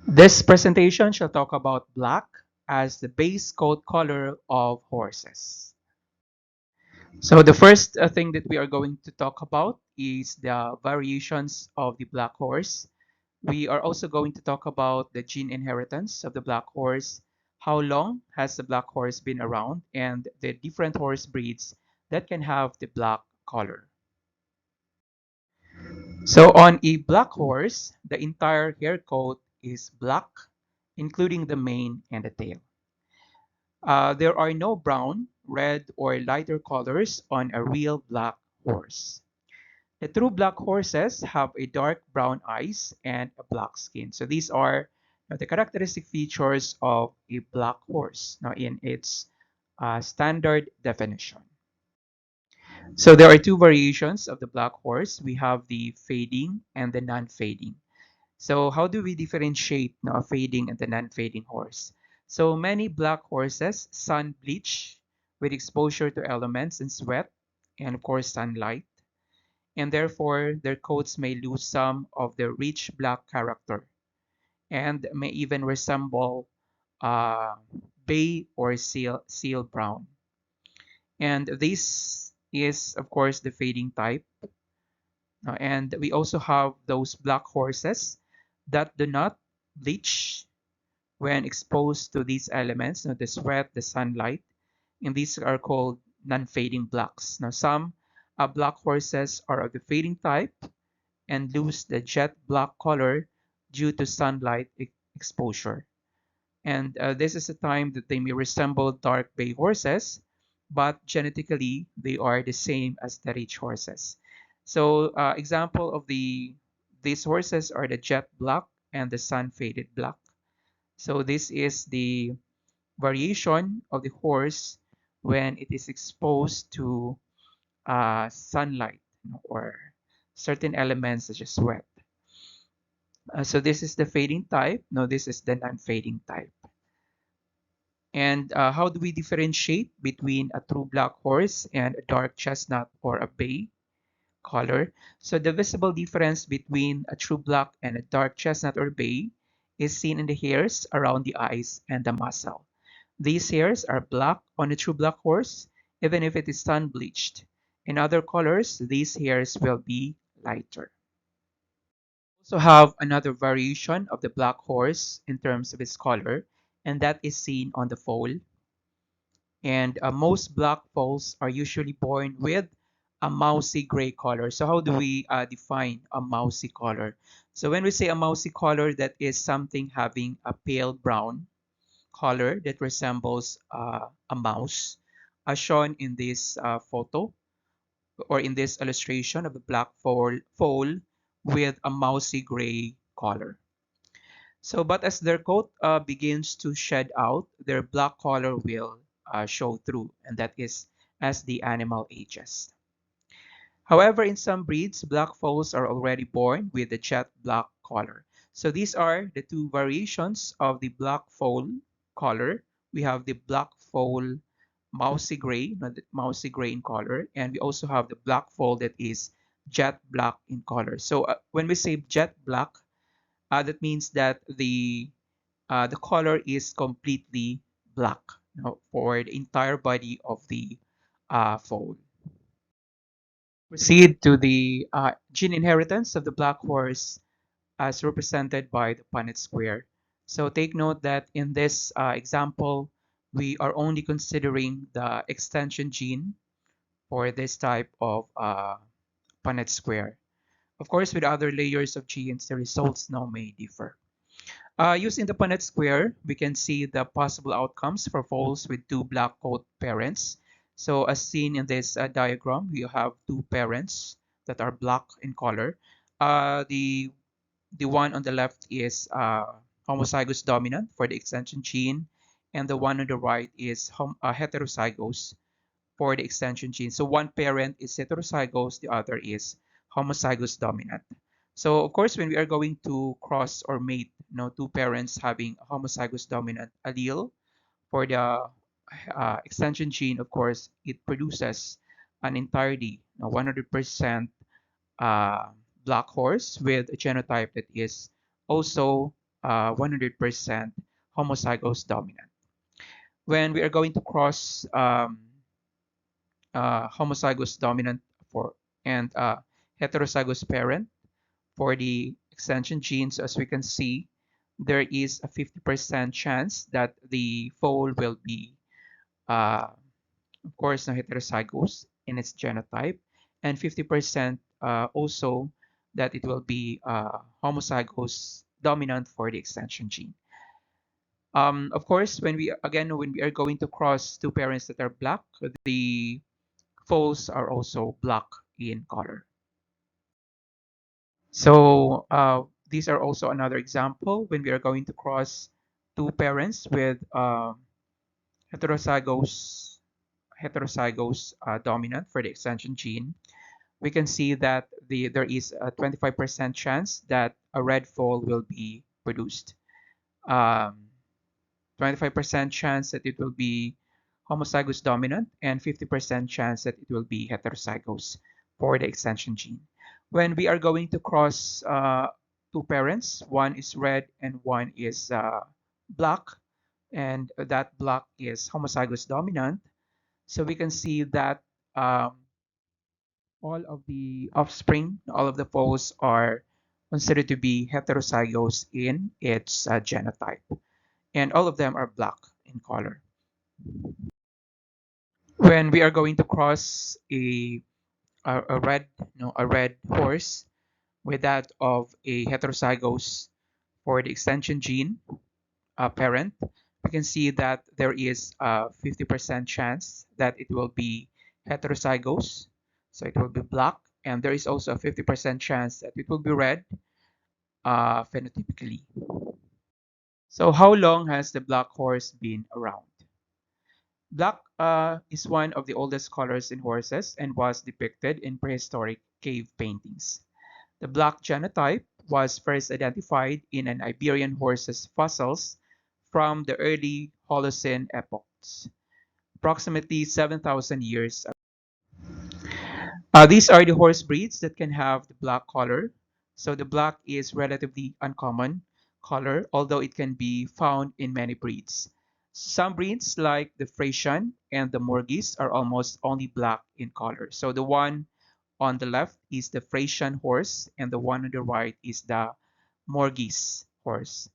This presentation shall talk about black as the base coat color of horses. So the first thing that we are going to talk about is the variations of the black horse. We are also going to talk about the gene inheritance of the black horse, how long has the black horse been around, and the different horse breeds that can have the black color. So on a black horse, the entire hair coat is black, including the mane and the tail. There are no brown, red, or lighter colors on a real black horse. The true black horses have a dark brown eyes and a black skin. So these are the characteristic features of a black horse now in its standard definition. So there are two variations of the black horse. We have the fading and the non-fading. So how do we differentiate a fading and the non-fading horse? So many black horses sun bleach with exposure to elements and sweat and of course sunlight, and therefore their coats may lose some of their rich black character and may even resemble uh, bay or seal brown. And this is of course the fading type. And we also have those black horses that do not bleach when exposed to these elements, the sweat, the sunlight, and these are called non-fading blacks. Now, some black horses are of the fading type and lose the jet black color due to sunlight exposure. And this is a time that they may resemble dark bay horses, but genetically they are the same as the rich horses. So, example of these horses are the jet black and the sun faded black. So this is the variation of the horse when it is exposed to sunlight or certain elements such as sweat. So this is the fading type. No, this is the non-fading type. And how do we differentiate between a true black horse and a dark chestnut or a bay color? So the visible difference between a true black and a dark chestnut or bay is seen in the hairs around the eyes and the muzzle. These hairs are black on a true black horse, even if it is sun bleached. In other colors, these hairs will be lighter. We also have another variation of the black horse in terms of its color, and that is seen on the foal. And most black foals are usually born with a mousy gray color. So how do we define a mousy color? So when we say a mousy color, that is something having a pale brown color that resembles a mouse, as shown in this photo or in this illustration of the black foal with a mousy gray color. So, but as their coat begins to shed out, their black color will show through, and that is as the animal ages. However, in some breeds, black foals are already born with the jet black color. So these are the two variations of the black foal color. We have the black foal mousy gray, mousy gray in color, and we also have the black foal that is jet black in color. So when we say jet black, that means that the color is completely black, for the entire body of the foal. Proceed to the gene inheritance of the black horse as represented by the Punnett square. So take note that in this example, we are only considering the extension gene for this type of Punnett square. Of course, with other layers of genes, the results now may differ. Using the Punnett square, we can see the possible outcomes for foals with two black coat parents. So as seen in this diagram, we have two parents that are black in color. The one on the left is homozygous dominant for the extension gene, and the one on the right is heterozygous for the extension gene. So one parent is heterozygous, the other is homozygous dominant. So of course, when we are going to cross or mate, two parents having a homozygous dominant allele for the extension gene, of course, it produces an entirely 100% uh, black horse with a genotype that is also 100% homozygous dominant. When we are going to cross homozygous dominant for and heterozygous parent for the extension genes, as we can see, there is a 50% chance that the foal will be, of course, heterozygous in its genotype, and 50% also that it will be homozygous dominant for the extension gene. Of course, when we are going to cross two parents that are black, the foals are also black in color. So these are also another example when we are going to cross two parents with heterozygous dominant for the extension gene. We can see that there is a 25% chance that a red foal will be produced. 25% chance that it will be homozygous dominant, and 50% chance that it will be heterozygous for the extension gene. When we are going to cross two parents, one is red and one is black, and that black is homozygous dominant, so we can see that all of the offspring, all of the foals are considered to be heterozygous in its genotype, and all of them are black in color. When we are going to cross a red a red horse with that of a heterozygous for the extension gene parent, we can see that there is a 50% chance that it will be heterozygous, so it will be black, and there is also a 50% chance that it will be red phenotypically. So how long has the black horse been around? Black is one of the oldest colors in horses and was depicted in prehistoric cave paintings. The black genotype was first identified in an Iberian horse's fossils from the early Holocene epochs, approximately 7,000 years ago. These are the horse breeds that can have the black color. So the black is relatively uncommon color, although it can be found in many breeds. Some breeds like the Frisian and the Morgese are almost only black in color. So the one on the left is the Frisian horse, and the one on the right is the Morgese horse.